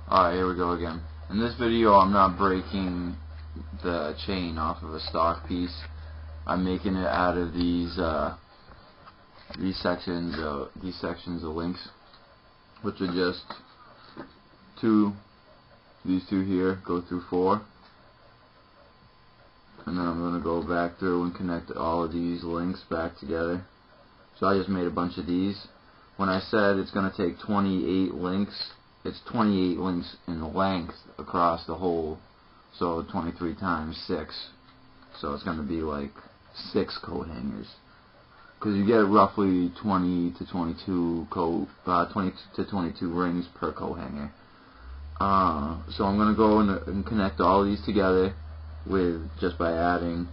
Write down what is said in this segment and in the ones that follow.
Alright, here we go again. In this video, I'm not breaking the chain off of a stock piece. I'm making it out of these sections of links, which are just these two here go through 4, and then I'm going to go back through and connect all of these links back together. So I just made a bunch of these. When I said it's going to take 28 links, it's 28 links in length across the whole, so 23 times 6, so it's going to be like 6 coat hangers, because you get roughly 20 to 22 rings per coat hanger. So I'm going to go and connect all of these together with just by adding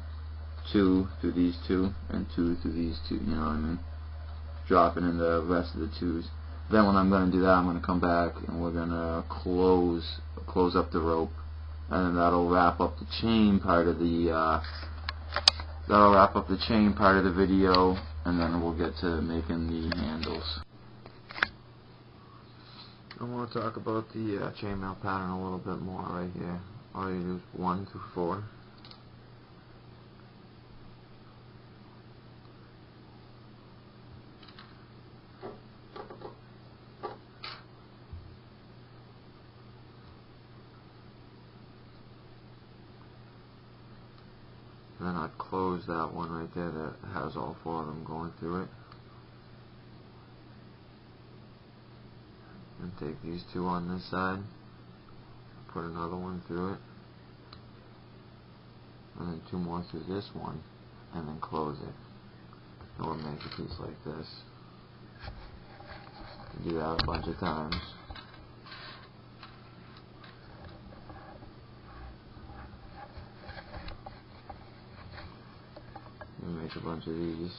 2 through these 2 and 2 through these 2, you know what I mean? Dropping in the rest of the 2s. Then when I'm going to do that, I'm going to come back and we're going to close up the rope, and then that'll wrap up the chain part of the video, and then we'll get to making the handles. I want to talk about the chainmail pattern a little bit more right here. All you do is 1 through 4. And then I'd close that one right there that has all 4 of them going through it. And take these 2 on this side, put another one through it, and then 2 more through this one, and then close it. And we'll make a piece like this. Do that a bunch of times. And make a bunch of these.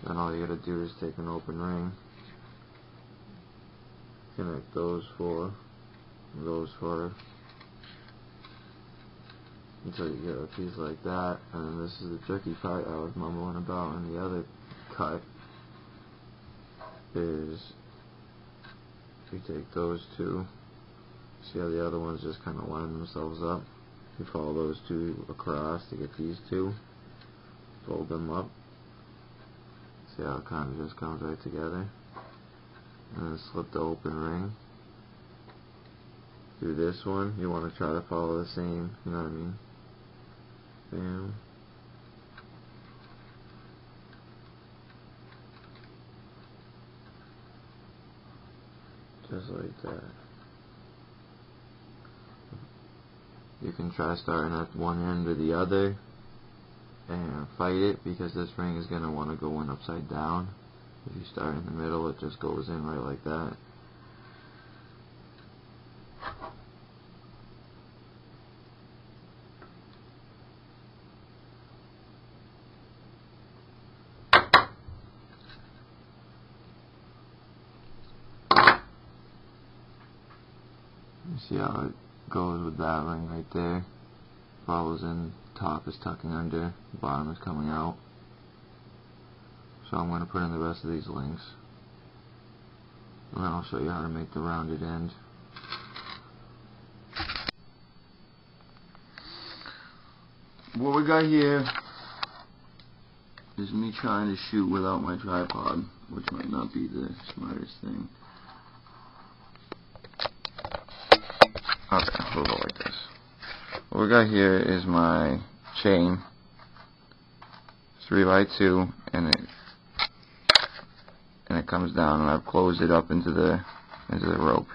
Then all you gotta do is take an open ring, connect those 4, until you get a piece like that. And then this is the tricky part I was mumbling about in the other cut, is you take those 2, see how the other ones just kind of line themselves up, you follow those 2 across to get these 2, fold them up, see how it kind of just comes right together, and then slip the open ring through this one. You want to try to follow the same, you know what I mean? Bam. Just like that. You can try starting at one end or the other and fight it, because this ring is going to want to go in upside down. If you start in the middle, it just goes in right like that. You see how it goes with that ring right there? Follows in, top is tucking under, bottom is coming out. So I'm going to put in the rest of these links, and then I'll show you how to make the rounded end. What we got here is me trying to shoot without my tripod, which might not be the smartest thing. Okay, we'll go like this. What we got here is my chain, 3x2, and it comes down, and I've closed it up into the rope.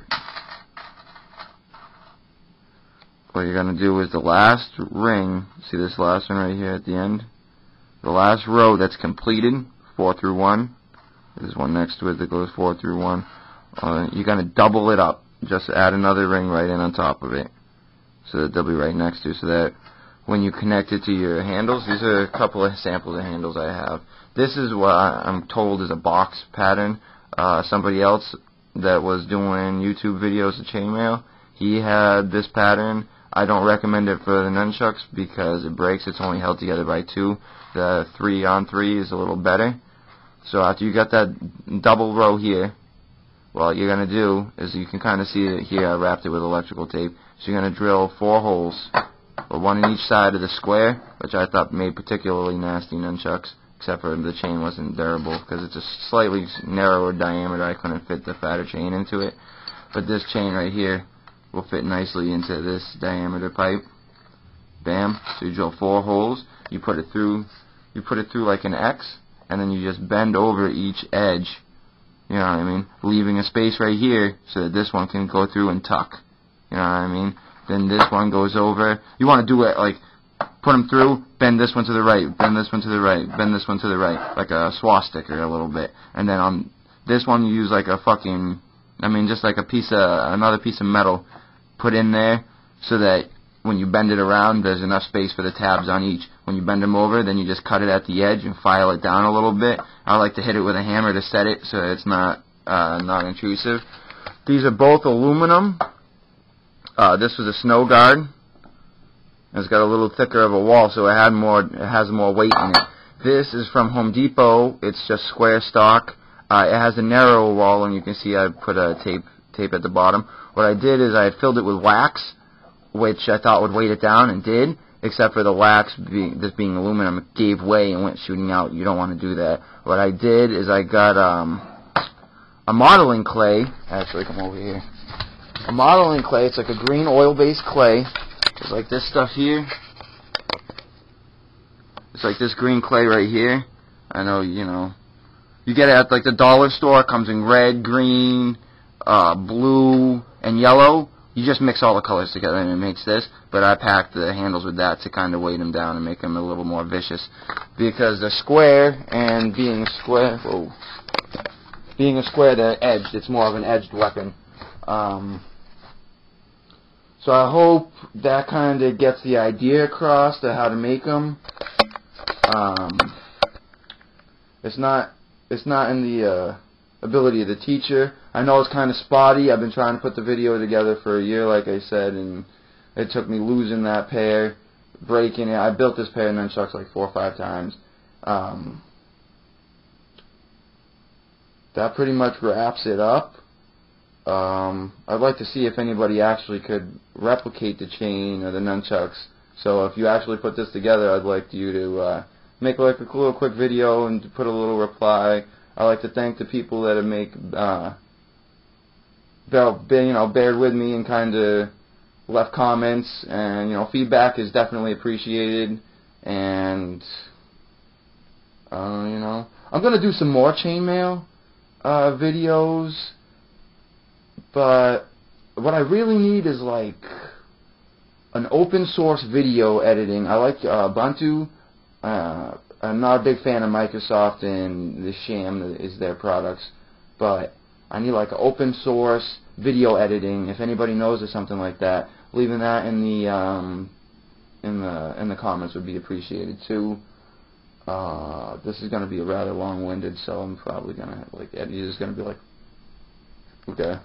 What you're gonna do is the last ring, see this last one right here at the end? The last row that's completed, 4 through 1, there's one next to it that goes 4 through 1, you're gonna double it up. Just add another ring right in on top of it, so that they'll be right next to, so that when you connect it to your handles, these are a couple of samples of handles I have. This is what I'm told is a box pattern. Somebody else that was doing YouTube videos of chainmail, he had this pattern. I don't recommend it for the nunchucks because it breaks. It's only held together by 2. The 3-on-3 is a little better. So after you got that double row here, Well, you're going to do is, you can kind of see it here, I wrapped it with electrical tape. So you're going to drill 4 holes, one in each side of the square, which I thought made particularly nasty nunchucks, except for the chain wasn't durable because it's a slightly narrower diameter. I couldn't fit the fatter chain into it. But this chain right here will fit nicely into this diameter pipe. Bam. So you drill 4 holes, you put it through like an X, and then you just bend over each edge, you know what I mean, leaving a space right here so that this one can go through and tuck, you know what I mean. Then this one goes over. You want to do it like, put them through, bend this one to the right, bend this one to the right, bend this one to the right, like a swastika a little bit. And then on this one you use like a fucking, just like another piece of metal put in there so that when you bend it around, there's enough space for the tabs on each. When you bend them over, then you just cut it at the edge and file it down a little bit. I like to hit it with a hammer to set it so it's not intrusive. These are both aluminum. This was a snow guard. It's got a little thicker of a wall, so it has more weight in it. This is from Home Depot. It's just square stock. It has a narrow wall, and you can see I put a tape at the bottom. What I did is I had filled it with wax, which I thought would weight it down, and did, except for the wax, this being aluminum, it gave way and went shooting out. You don't want to do that. What I did is I got a modeling clay. Actually, come over here. A modeling clay. It's like a green oil-based clay. It's like this stuff here. It's like this green clay right here. I know, you get it at like the dollar store. It comes in red, green, blue, and yellow. You just mix all the colors together and it makes this, but I packed the handles with that to kind of weight them down and make them a little more vicious. Because they're square, and being a square, they're edged. It's more of an edged weapon. So I hope that kind of gets the idea across to how to make them. It's not in the ability of the teacher. I know it's kind of spotty. I've been trying to put the video together for a year, like I said, and it took me losing that pair, breaking it. I built this pair of nunchucks like 4 or 5 times. That pretty much wraps it up. I'd like to see if anybody actually could replicate the chain or the nunchucks. So if you actually put this together, I'd like you to make like a little quick video and put a little reply. I'd like to thank the people that have bared with me and kind of left comments, and feedback is definitely appreciated. And I'm gonna do some more chainmail videos, but what I really need is like an open source video editing. I like Ubuntu. I'm not a big fan of Microsoft and the sham that is their products, but I need like an open source video editing. If anybody knows of something like that, leaving that in the comments would be appreciated too. This is going to be rather long-winded, so I'm probably going to like, it's going to be like, okay.